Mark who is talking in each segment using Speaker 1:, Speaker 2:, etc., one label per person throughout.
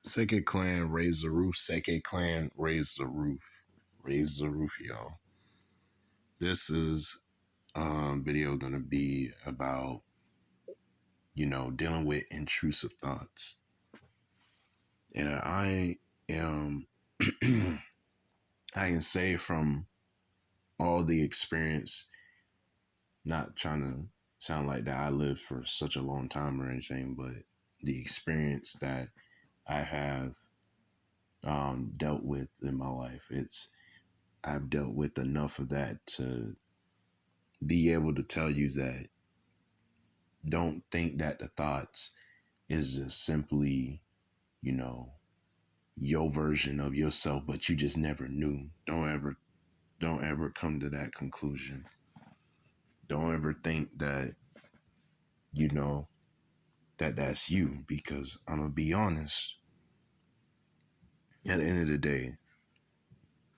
Speaker 1: Seke Clan raise the roof. Seke Clan raise the roof. Raise the roof, y'all. This is video gonna be about dealing with intrusive thoughts, and I am I can say from all the experience, not trying to sound like that I lived for such a long time or anything, but the experience that I have dealt with in my life, I've dealt with enough of that to be able to tell you that don't think that the thoughts is just simply, you know, your version of yourself, but you just never knew. Don't ever come to that conclusion. Don't ever think that, you know, that's you, because I'm gonna be honest, at the end of the day,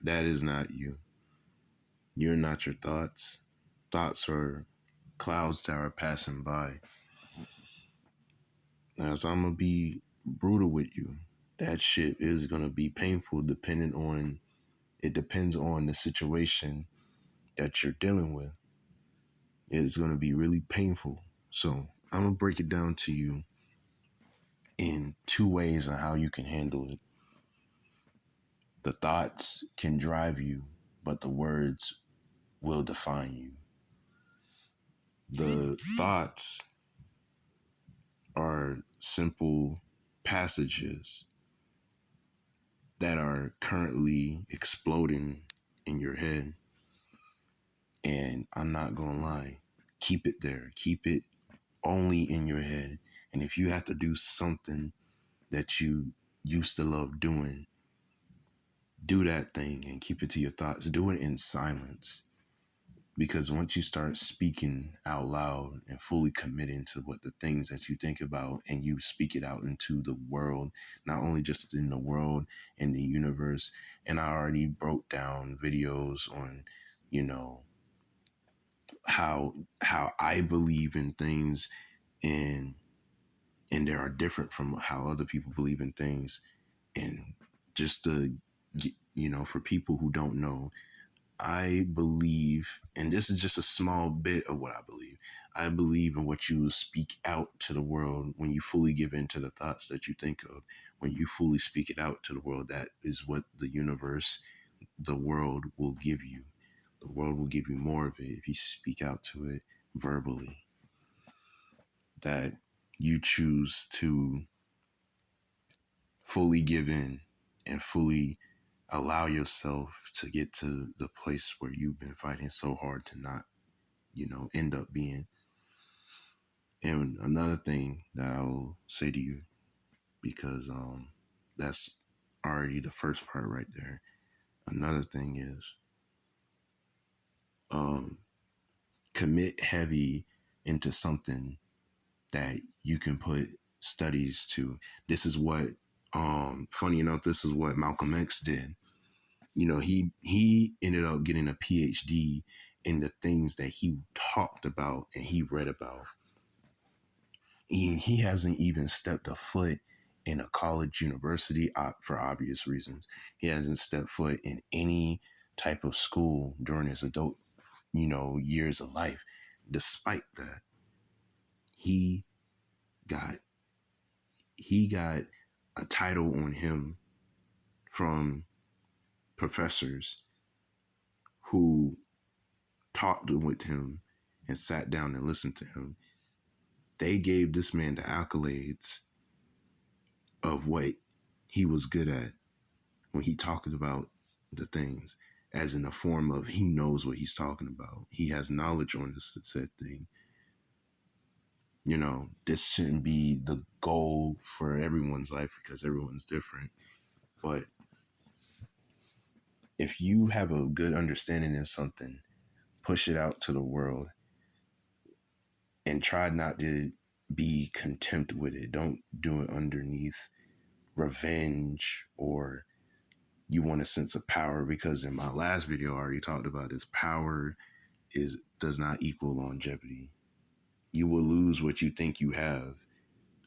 Speaker 1: that is not you. You're not your thoughts. Thoughts are clouds that are passing by. As I'm gonna be brutal with you, that shit is gonna be painful it depends on the situation that you're dealing with. It's gonna be really painful. So I'm gonna break it down to you in two ways on how you can handle it. The thoughts can drive you, but the words will define you. The thoughts are simple passages that are currently exploding in your head. And I'm not gonna lie, keep it there. Keep it only in your head. And if you have to do something that you used to love doing, do that thing and keep it to your thoughts. Do it in silence. Because once you start speaking out loud and fully committing to what the things that you think about, and you speak it out into the world, not only just in the world, in the universe. And I already broke down videos on, you know, how I believe in things, and they are different from how other people believe in things. And just to for people who don't know, I believe, and this is just a small bit of what I believe in what you speak out to the world. When you fully give in to the thoughts that you think of, when you fully speak it out to the world, that is what the universe, the world will give you. The world will give you more of it if you speak out to it verbally. That you choose to fully give in and fully allow yourself to get to the place where you've been fighting so hard to not, end up being. And another thing that I will say to you, because that's already the first part right there. Another thing is um, commit heavy into something that you can put studies to. This is what, funny enough, this is what Malcolm X did. He ended up getting a PhD in the things that he talked about and he read about. He hasn't even stepped a foot in a college university, for obvious reasons. He hasn't stepped foot in any type of school during his adult, years of life. Despite that, he got a title on him from professors who talked with him and sat down and listened to him. They gave this man the accolades of what he was good at when he talked about the things, as in the form of he knows what he's talking about. He has knowledge on this said thing. This shouldn't be the goal for everyone's life because everyone's different. But if you have a good understanding in something, push it out to the world and try not to be contempt with it. Don't do it underneath revenge or you want a sense of power, because in my last video I already talked about this. Power does not equal longevity. You will lose what you think you have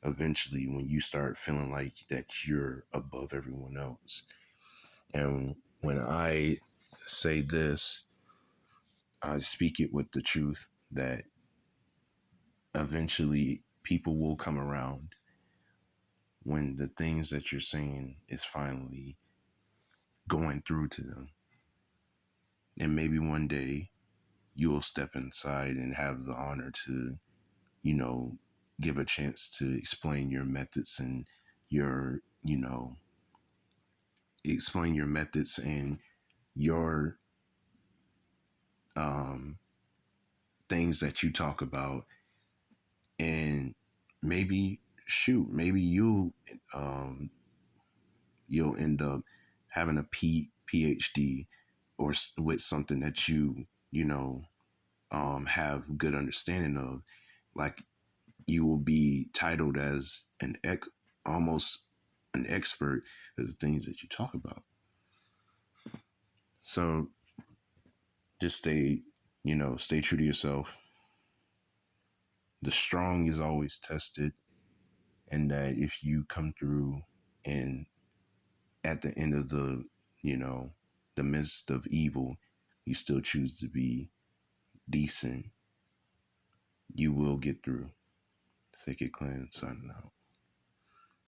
Speaker 1: eventually when you start feeling like that you're above everyone else. And when I say this, I speak it with the truth that eventually people will come around when the things that you're saying is finally going through to them. And maybe one day you will step inside and have the honor to, you know, give a chance to explain your methods and your, explain your methods and your um, things that you talk about. And maybe, shoot, maybe you'll end up having a PhD or with something that you know, have good understanding of. Like you will be titled as almost an expert of the things that you talk about. So just stay true to yourself. The strong is always tested, and that if you come through and at the end of you know, the midst of evil, you still choose to be decent, you will get through. Sacred Clan signing out.